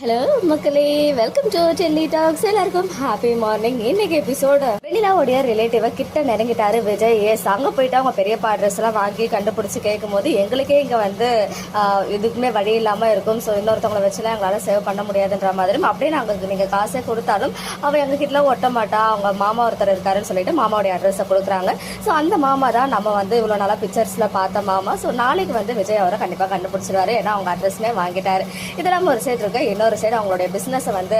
Hello மக்களே, welcome to Delhi tax. எல்லாருக்கும் happy morning. இன்னைக்கு எபிசோடு வெளியிலாவுடைய ரிலேட்டிவ கிட்ட நெருங்கிட்டாரு விஜய். அங்க போயிட்டு அவங்க பெரியப்பா அட்ரஸ் எல்லாம் வாங்கி கண்டுபிடிச்சு கேட்கும் போது எங்களுக்கே இங்க வந்து இதுக்குமே வழி இல்லாம இருக்கும். ஸோ இன்னொருத்தவங்களை வச்சுலாம் எங்களால சேவ் பண்ண முடியாதுன்ற மாதிரி அப்படியே நாங்க நீங்க காசே கொடுத்தாலும் அவ எங்க கிட்ட ஒட்ட மாட்டா. அவங்க மாமா ஒருத்தர் இருக்காருன்னு சொல்லிட்டு மாமாவுடைய அட்ரஸை கொடுக்குறாங்க. ஸோ அந்த மாமா தான் நம்ம வந்து இவ்வளவு நாளா பிக்சர்ஸ்ல பார்த்த மாமா. ஸோ நாளைக்கு வந்து விஜய் அவரை கண்டிப்பா கண்டுபிடிச்சிருவாரு. ஏன்னா அவங்க அட்ரஸ்மே வாங்கிட்டாரு. இதெல்லாம் ஒரு சைடு இருக்கு. இன்னொரு சைடு அவங்களுடைய பிசினஸ் வந்து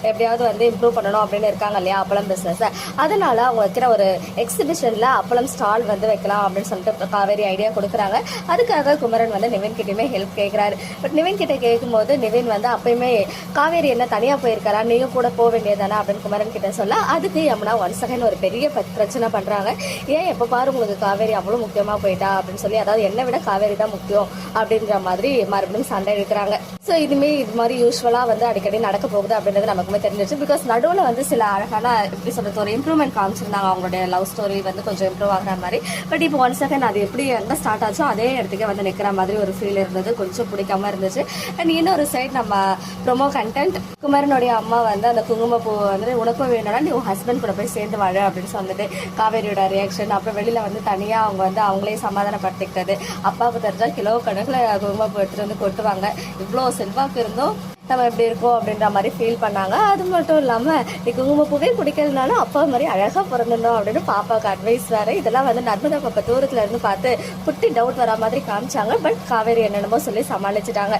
எப்படியாவது வந்து இம்ப்ரூவ் பண்ணணும் அப்படின்னு இருக்காங்க இல்லையா, அப்பளம் பிசினஸ். அதனால அவங்க வைக்கிற ஒரு எக்ஸிபிஷன்ல அப்பளம் ஸ்டால் வந்து வைக்கலாம் அப்படின்னு சொல்லிட்டு காவேரி ஐடியா கொடுக்குறாங்க. அதுக்காக குமரன் வந்து நிவின் கிட்டயுமே ஹெல்ப் கேட்கிறாரு. பட் நிவின் கிட்ட கேட்கும்போது நிவின் வந்து அப்பயுமே காவேரி என்ன தனியா போயிருக்காரா, நீங்க கூட போக வேண்டியதானே அப்படின்னு குமரன் கிட்ட சொல்ல, அதுக்கு யமுனா ஒன் செகண்ட் ஒரு பெரிய பிரச்சனை பண்றாங்க. ஏன் எப்ப பாரு உங்களுக்கு காவேரி அவ்வளவு முக்கியமா போயிட்டா அப்படின்னு சொல்லி, அதாவது என்னை விட காவேரி தான் முக்கியம் அப்படின்ற மாதிரி மறுபடியும் சண்டை எடுக்கிறாங்க. ஸோ இதுமே இது மாதிரி யூஸ்வலா வந்து அடிக்கடி நடக்க போகுது அப்படின்றது நமக்குமே தெரிஞ்சிருச்சு. பிகாஸ் நடுவில் வந்து சில அழகான எப்படி சொல்றது ஒரு இம்ப்ரூவ்மெண்ட் காமிச்சிருந்தாங்க. அவங்களுடைய லவ் ஸ்டோரி வந்து கொஞ்சம் இம்ப்ரூவ் ஆகிற மாதிரி. பட் இப்போ ஒன் செகண்ட் அது எப்படி எங்க ஸ்டார்ட் ஆச்சோ அதே இடத்துக்கே வந்து நிற்கிற மாதிரி ஒரு ஃபீல் இருந்தது. கொஞ்சம் பிடிக்காம இருந்துச்சு. அண்ட் இன்னொரு சைட் நம்ம ப்ரொமோ கண்டென்ட் குமரனுடைய அம்மா வந்து அந்த குங்குமப்பூ வந்து உனக்கும் வேணும்னா நீ உன் ஹஸ்பண்ட் கூட போய் சேர்ந்து வாழ அப்படின்னு சொல்லிட்டு காவேரியோட ரியாக்ஷன். அப்புறம் வெளியில வந்து தனியா அவங்க வந்து அவங்களே சமாதானப்படுத்திக்கிட்டது. அப்பாவுக்கு தெரிஞ்சா கிலோ கணக்கில் குங்குமப்பூ எடுத்துட்டு வந்து கொட்டுவாங்க. இவ்வளோ செல்வாக்கு இருந்தும் நம்ம எப்படி இருக்கோம் அப்படின்ற மாதிரி ஃபீல் பண்ணாங்க. அது மட்டும் இல்லாமல் நீ குங்குமப்பூவே குடிக்கிறதுனால அப்பா மாதிரி அழகாக பிறந்துடணும் அப்படின்னு பாப்பாவுக்கு அட்வைஸ் வேறு. இதெல்லாம் வந்து நர்மதா பாப்பா தூரத்தில் இருந்து பார்த்து குட்டி டவுட் வர மாதிரி காமிச்சாங்க. பட் காவேரி என்னென்னமோ சொல்லி சமாளிச்சுட்டாங்க.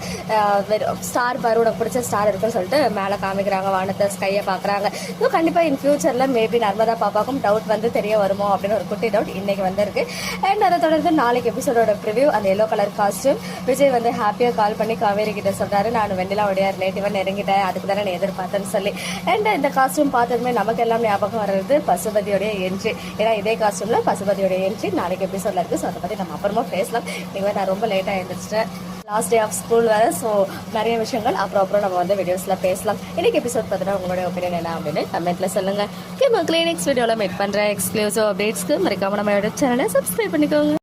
ஸ்டார் பாரு உனக்கு பிடிச்ச ஸ்டார் இருக்குன்னு சொல்லிட்டு மேலே காமிக்கிறாங்க, வானத்தை ஸ்கையை பார்க்குறாங்க. ஸோ கண்டிப்பாக இன் ஃபியூச்சரில் மேபி நர்மதா பாப்பாவுக்கும் டவுட் வந்து தெரிய வருமோ அப்படின்னு ஒரு குட்டி டவுட் இன்னைக்கு வந்திருக்கு. அண்ட் அதை தொடர்ந்து நாளைக்கு எபிசோடோட ப்ரிவியூ அந்த எல்லோ கலர் காஸ்டியூம். விஜய் வந்து ஹாப்பியாக கால் பண்ணி காவேரி கிட்ட சொல்கிறாரு, நான் வெண்ணிலாவுடைய ரிலேட்டிவா நெருங்கிட்டேன், அதுக்கு தானே நான் எதிர்பார்த்தேன்னு சொல்லி. அண்ட் இந்த காஸ்டியூம் பார்த்ததுமே நமக்கு எல்லாம் ஞாபகம் வர்றது பசுபதியோடைய என்ட்ரி. ஏன்னா இதே காஸ்டியூம்ல பசுபதியோட என்ட்ரி நாளைக்கு எபிசோட்ல இருக்கு. ஸோ அதை பத்தி நம்ம அப்புறமா பேசலாம். இன்னைக்கு நான் ரொம்ப லேட்டாக எழுந்திரிச்சிட்டேன், லாஸ்ட் டே ஆஃப் ஸ்கூல் வேறு. ஸோ நிறைய விஷயங்கள் அப்புறம் நம்ம வந்து வீடியோஸில் பேசலாம். இன்னைக்கு எபிசோட் பார்த்தீங்கன்னா உங்களுடைய ஒப்பீனியன் என்ன அப்படின்னு கமெண்ட்ல சொல்லுங்க. ஓகே மக்களே, நெக்ஸ்ட் வீடியோவில் மீட் பண்ணுறேன். எக்ஸ்க்ளூசிவ் அப்டேட்ஸ்க்கு மறக்காம நம்ம சேனலை சப்ஸ்கிரைப் பண்ணிக்கோங்க.